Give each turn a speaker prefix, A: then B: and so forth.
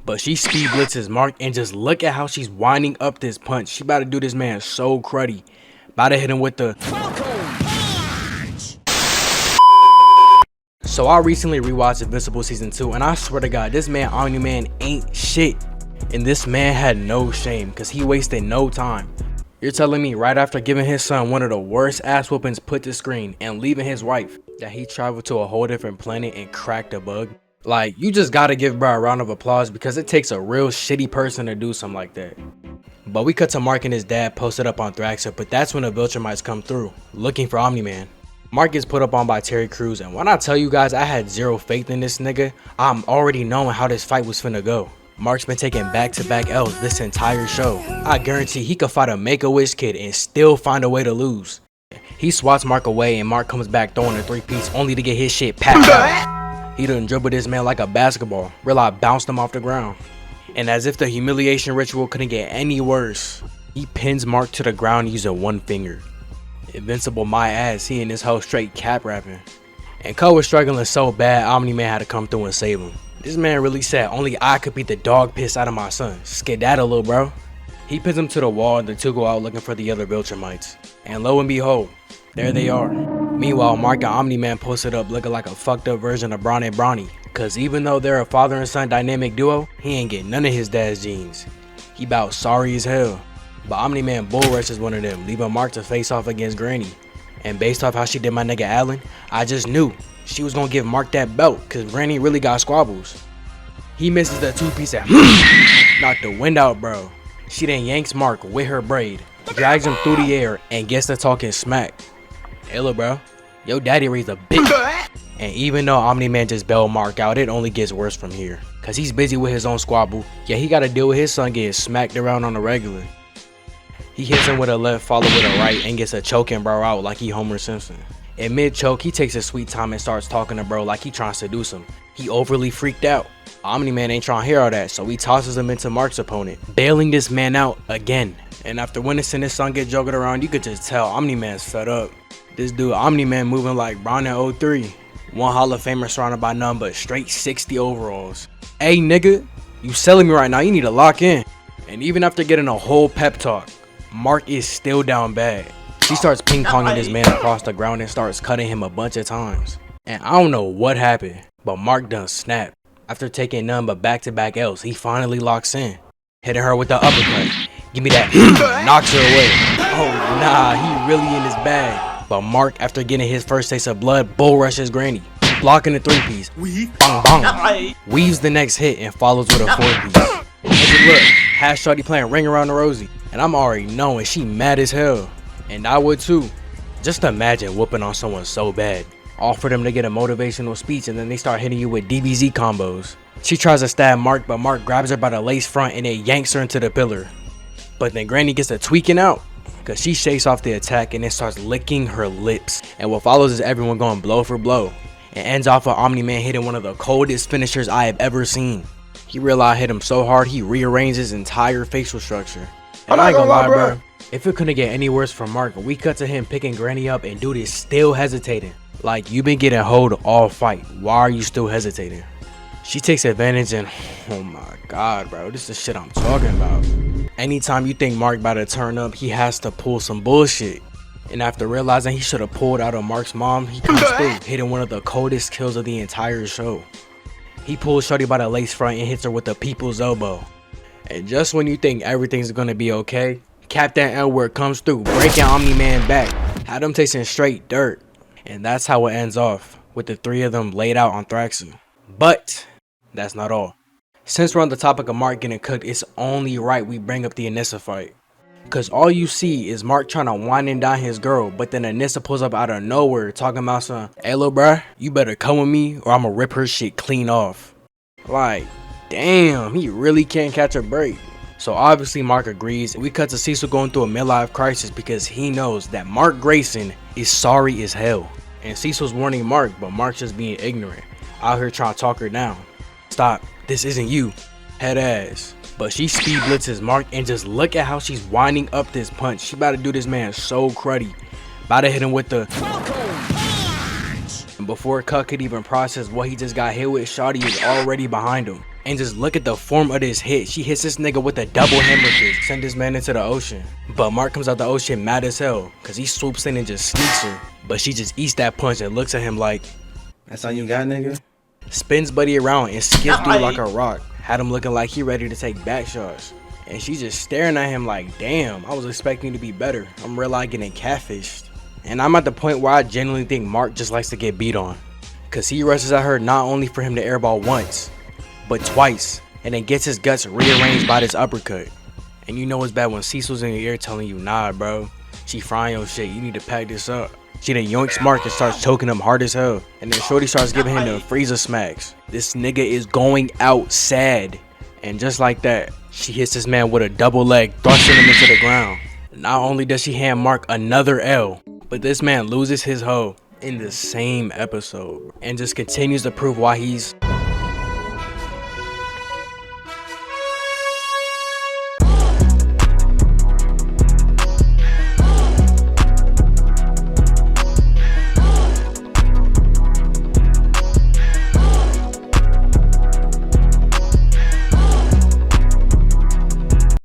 A: But she speed blitzes Mark, and just look at how she's winding up this punch. She about to do this man so cruddy. About to hit him with the So I recently rewatched Invincible season 2, and I swear to God, this man Omni-Man ain't shit. And this man had no shame, cause he wasted no time. You're telling me right after giving his son one of the worst ass whoopings put to screen and leaving his wife, that he traveled to a whole different planet and cracked a bug? Like, you just gotta give bro a round of applause, because it takes a real shitty person to do something like that. But we cut to Mark and his dad posted up on Thraxa, but that's when the Viltrumites come through, looking for Omni-Man. Mark gets put up on by Terry Crews, and when I tell you guys I had zero faith in this nigga, I'm already knowing how this fight was finna go. Mark's been taking back-to-back L's this entire show. I guarantee he could fight a Make-A-Wish kid and still find a way to lose. He swats Mark away, and Mark comes back throwing a 3-piece only to get his shit packed out. He done dribbled this man like a basketball, real I bounced him off the ground. And as if the humiliation ritual couldn't get any worse, he pins Mark to the ground using one finger. Invincible my ass, he and this hoe straight cap rapping. And Cole was struggling so bad, Omni-Man had to come through and save him. This man really said only I could beat the dog piss out of my son. Skedaddle, little bro. He pins him to the wall, and the two go out looking for the other Viltrumites. And lo and behold, there they are. Meanwhile, Mark and Omni-Man posted up looking like a fucked up version of Bron and Bronny. Cause even though they're a father and son dynamic duo, he ain't getting none of his dad's genes. He bout sorry as hell. But Omni-Man bull rushes one of them, leaving Mark to face off against Granny. And based off how she did my nigga Allen, I just knew she was gonna give Mark that belt, cause Granny really got squabbles. He misses the 2-piece and knocked the wind out, bro. She then yanks Mark with her braid, drags him through the air, and gets to talking smack. Hey look bro, yo daddy raised a bitch. And even though Omni-Man just bailed Mark out, it only gets worse from here. Cause he's busy with his own squabble, yet he gotta deal with his son getting smacked around on the regular. He hits him with a left, followed with a right, and gets a choking bro out like he Homer Simpson. In mid-choke, he takes his sweet time and starts talking to bro like he trying to seduce him. He overly freaked out. Omni-Man ain't trying to hear all that, so he tosses him into Mark's opponent, bailing this man out again. And after witnessing his son get jogged around, you could just tell Omni-Man's fed up. This dude Omni-Man moving like Bron in 03. One Hall of Famer surrounded by none but straight 60 overalls. Hey nigga, you selling me right now, you need to lock in. And even after getting a whole pep talk, Mark is still down bad. She starts ping-ponging this man across the ground and starts cutting him a bunch of times. And I don't know what happened, but Mark done snapped. After taking none but back-to-back L's, he finally locks in, hitting her with the uppercut. Give me that, knocks her away. Oh nah, he really in his bag. But Mark, after getting his first taste of blood, bull rushes Granny, blocking the 3-piece. Bong bong. Weaves the next hit and follows with a 4-piece. And look, has Shorty playing Ring Around the Rosie, and I'm already knowing she mad as hell. And I would too. Just imagine whooping on someone so bad. Offer them to get a motivational speech, and then they start hitting you with DBZ combos. She tries to stab Mark, but Mark grabs her by the lace front and it yanks her into the pillar. But then Granny gets a tweaking out, cause she shakes off the attack and then starts licking her lips. And what follows is everyone going blow for blow. And ends off with Omni-Man hitting one of the coldest finishers I have ever seen. He realized I hit him so hard he rearranged his entire facial structure. And I ain't gonna lie, bro. If it couldn't get any worse for Mark, we cut to him picking Granny up and dude is still hesitating. Like, you been getting hold all fight. Why are you still hesitating? She takes advantage and oh my god, bro, this is the shit I'm talking about. Anytime you think Mark about to turn up, he has to pull some bullshit. And after realizing he should have pulled out of Mark's mom, he comes through, hitting one of the coldest kills of the entire show. He pulls Shorty by the lace front and hits her with the people's elbow. And just when you think everything's gonna be okay, Captain Edward comes through, breaking Omni-Man back, had him tasting straight dirt. And that's how it ends off, with the 3 of them laid out on Thraxa. But that's not all. Since we're on the topic of Mark getting cooked, it's only right we bring up the Anissa fight. Cause all you see is Mark trying to wind and dine his girl, but then Anissa pulls up out of nowhere talking about some, hey lil bruh, you better come with me or I'ma rip her shit clean off. Like, damn, he really can't catch a break. So obviously Mark agrees, and we cut to Cecil going through a midlife crisis because he knows that Mark Grayson is sorry as hell. And Cecil's warning Mark, but Mark's just being ignorant, out here trying to talk her down. Stop, this isn't you, head ass. But she speed blitzes Mark, and just look at how she's winding up this punch. She about to do this man so cruddy. About to hit him with the and before Cut could even process what he just got hit with, Shawty is already behind him. And just look at the form of this hit. She hits this nigga with a double hammer fist, send this man into the ocean. But Mark comes out the ocean mad as hell, cause he swoops in and just sneaks her. But she just eats that punch and looks at him like,
B: that's all you got, nigga?
A: Spins Buddy around and skips through like a rock. Had him looking like he ready to take back shots. And she just staring at him like, damn, I was expecting to be better. I'm really getting catfished. And I'm at the point where I genuinely think Mark just likes to get beat on. Cause he rushes at her not only for him to airball once, but twice. And then gets his guts rearranged by this uppercut. And you know it's bad when Cecil's in your ear telling you, nah bro, she frying your shit, you need to pack this up. She then yoinks Mark and starts choking him hard as hell. And then Shorty starts giving him the freezer smacks. This nigga is going out sad. And just like that, she hits this man with a double leg, thrusting him into the ground. Not only does she hand Mark another L, but this man loses his hoe in the same episode. And just continues to prove why he's